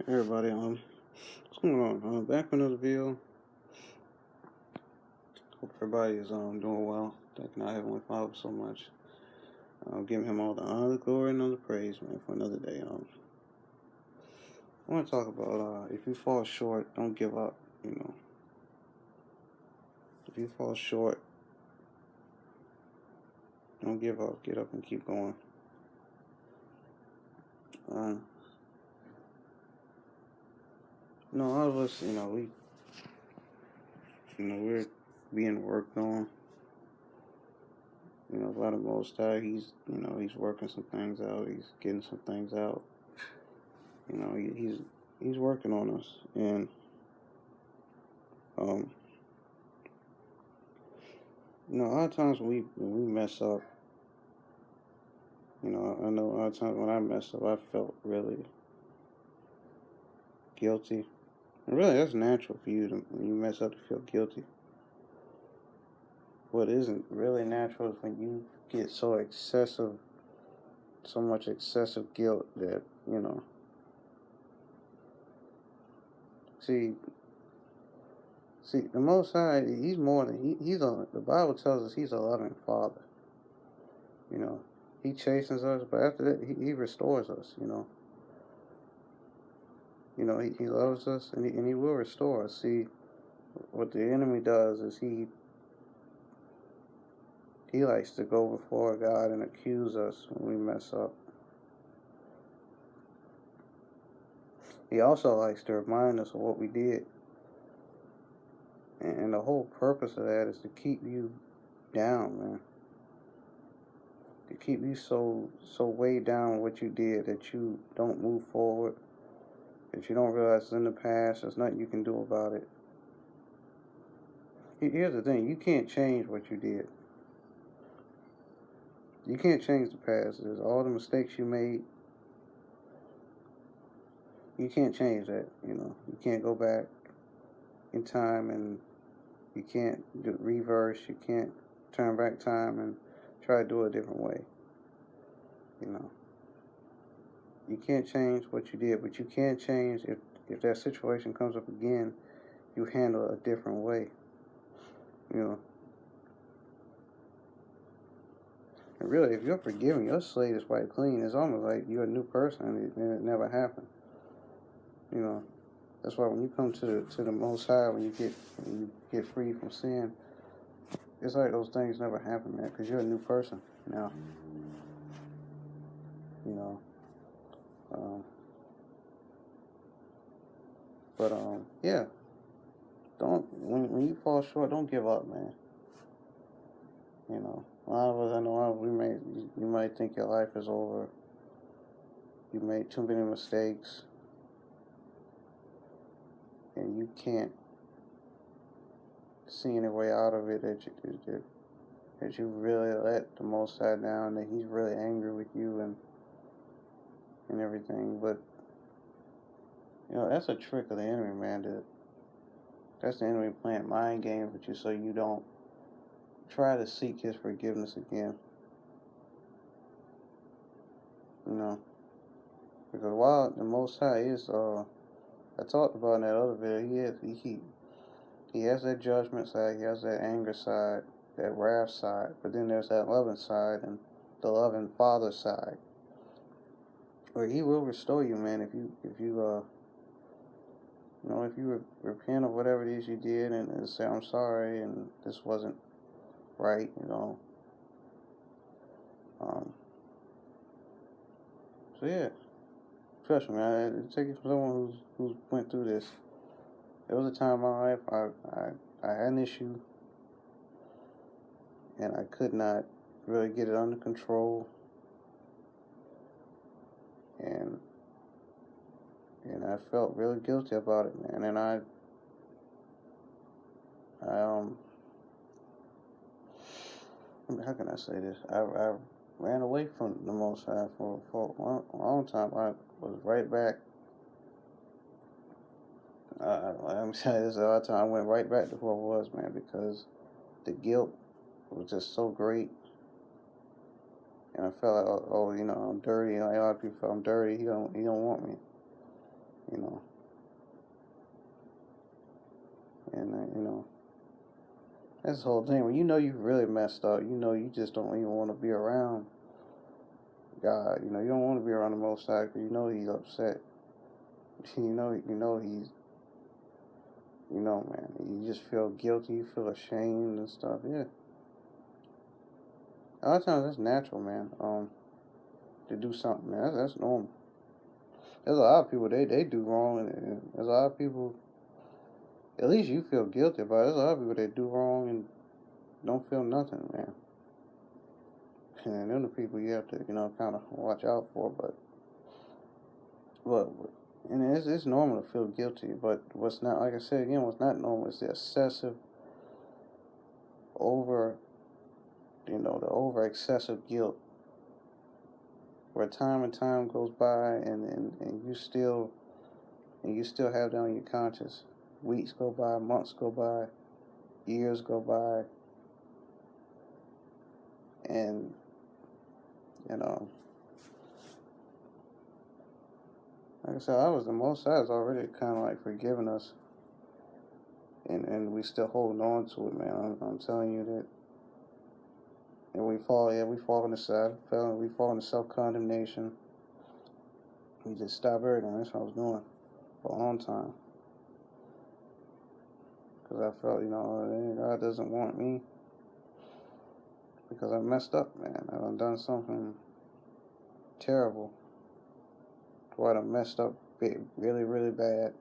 Hey everybody, what's going on? Back with another video. Hope everybody is doing well. Thanking our Heavenly Father so much. Giving Him all the honor, the glory, and all the praise, man, for another day. I want to talk about if you fall short, don't give up. If you fall short, don't give up. Get up and keep going. All of us, we're being worked on. By the Most High, he's working some things out. He's getting some things out. He's working on us, and a lot of times when we mess up, I know a lot of times when I mess up, I felt really guilty. And really, that's natural for you when you mess up to feel guilty. What isn't really natural is when you get so much excessive guilt that, See, the Most High, he's more than, the Bible tells us he's a loving Father. He chastens us, but after that, he restores us, he loves us, and he will restore us. See, what the enemy does is he likes to go before God and accuse us when we mess up. He also likes to remind us of what we did. And the whole purpose of that is to keep you down, man. To keep you so weighed down with what you did that you don't move forward, that you don't realize it's in the past, there's nothing you can do about it. Here's the thing, you can't change what you did. You can't change the past. There's all the mistakes you made. You can't change that, You can't go back in time, and you can't do reverse. You can't turn back time and try to do it a different way. You can't change what you did, but you can change if that situation comes up again, you handle it a different way. And really, if you're forgiven, your slate is wiped clean. It's almost like you're a new person, and it never happened. That's why when you come to the Most High, when you get free from sin, it's like those things never happened, man, because you're a new person now. Yeah. When you fall short, don't give up, man. A lot of us, I know, you might think your life is over. You made too many mistakes, and you can't see any way out of it, that you really let the Most High down, that he's really angry with you and everything. But that's a trick of the enemy, man. That's the enemy playing mind games with you so you don't try to seek his forgiveness again. Because while the Most High is, I talked about in that other video, he has that judgment side, he has that anger side, that wrath side, but then there's that loving side and the loving Father side, where he will restore you, man, if you repent of whatever it is you did and say, I'm sorry, and this wasn't right, So yeah, trust me, man, take it from someone who's went through this. There was a time in my life I had an issue, and I could not really get it under control, and I felt really guilty about it, man. And I how can I say this? I ran away from the Most High for a long time. I was right back. Let me tell you this, all the time I went right back to who I was, man, because the guilt was just so great. And I felt like, I'm dirty. Like a lot of people feel I'm dirty. He don't want me. you know, and that's the whole thing. When you know you really messed up, you just don't even want to be around God. You don't want to be around the Most High because He's upset. He's, man, you just feel guilty, you feel ashamed and stuff. Yeah, a lot of times that's natural, man. To do something, man, that's normal. There's a lot of people they do wrong, and there's a lot of people. At least you feel guilty about it. There's a lot of people that do wrong and don't feel nothing, man. And they're the people you have to, kind of watch out for. But and it's normal to feel guilty. But what's not, like I said again, what's not normal is the excessive, excessive guilt. Where time and time goes by, and you still have that on your conscience. Weeks go by, months go by, years go by, and like I said, the Most High has already kind of like forgiven us, and we still holding on to it, man. I'm telling you that. And we fall into self-condemnation. We just stop everything. That's what I was doing for a long time. Because I felt, God doesn't want me. Because I messed up, man. I've done something terrible. Why I messed up really, really bad.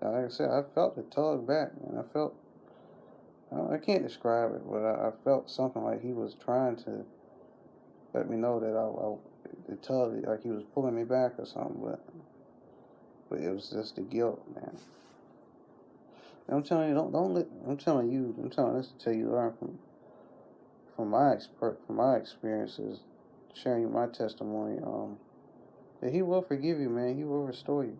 Now, like I said, I felt the tug back, man. I can't describe it, but I felt something like he was trying to let me know that the tug, like he was pulling me back or something, but it was just the guilt, man. And I'm telling you, I'm telling this to tell you, learn from my experiences, sharing you my testimony, that He will forgive you, man. He will restore you.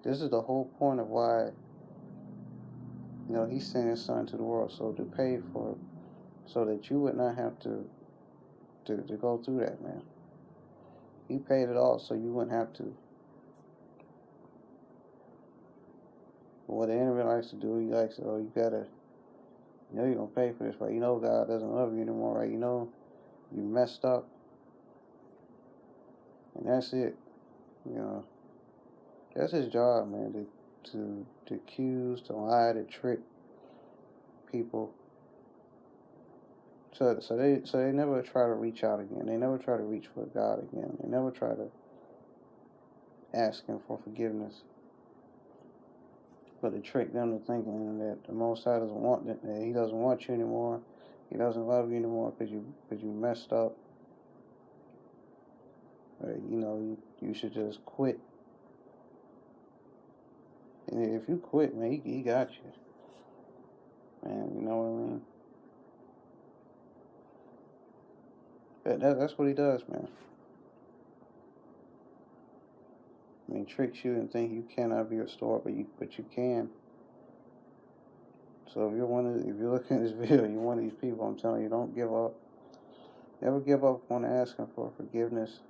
This is the whole point of why, He sent His Son to the world, so to pay for, so that you would not have to go through that, man. He paid it all, so you wouldn't have to. But what the enemy likes to do, he likes to, you gotta, you're gonna pay for this, right? God doesn't love you anymore, right? You messed up, and that's it. That's his job, man, to accuse, to lie, to trick people. So they never try to reach out again. They never try to reach for God again. They never try to ask Him for forgiveness. But to trick them to thinking that the Most High doesn't want that He doesn't want you anymore. He doesn't love you anymore because you messed up. You should just quit. And if you quit, man, he got you. Man, you know what I mean? That's what he does, man. I mean, tricks you and think you cannot be restored, but you can. So if you're looking at this video, you're one of these people, I'm telling you, don't give up. Never give up on asking for forgiveness.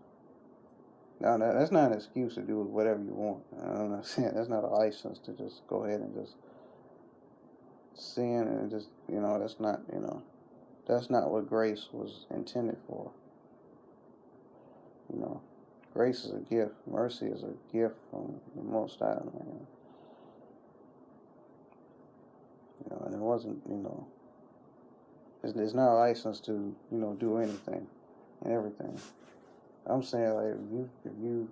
Now, that's not an excuse to do whatever you want. I'm not saying that's not a license to just go ahead and just sin and just, that's not what grace was intended for. Grace is a gift. Mercy is a gift from the Most High, man. And it wasn't, it's not a license to, do anything and everything. I'm saying, like, if you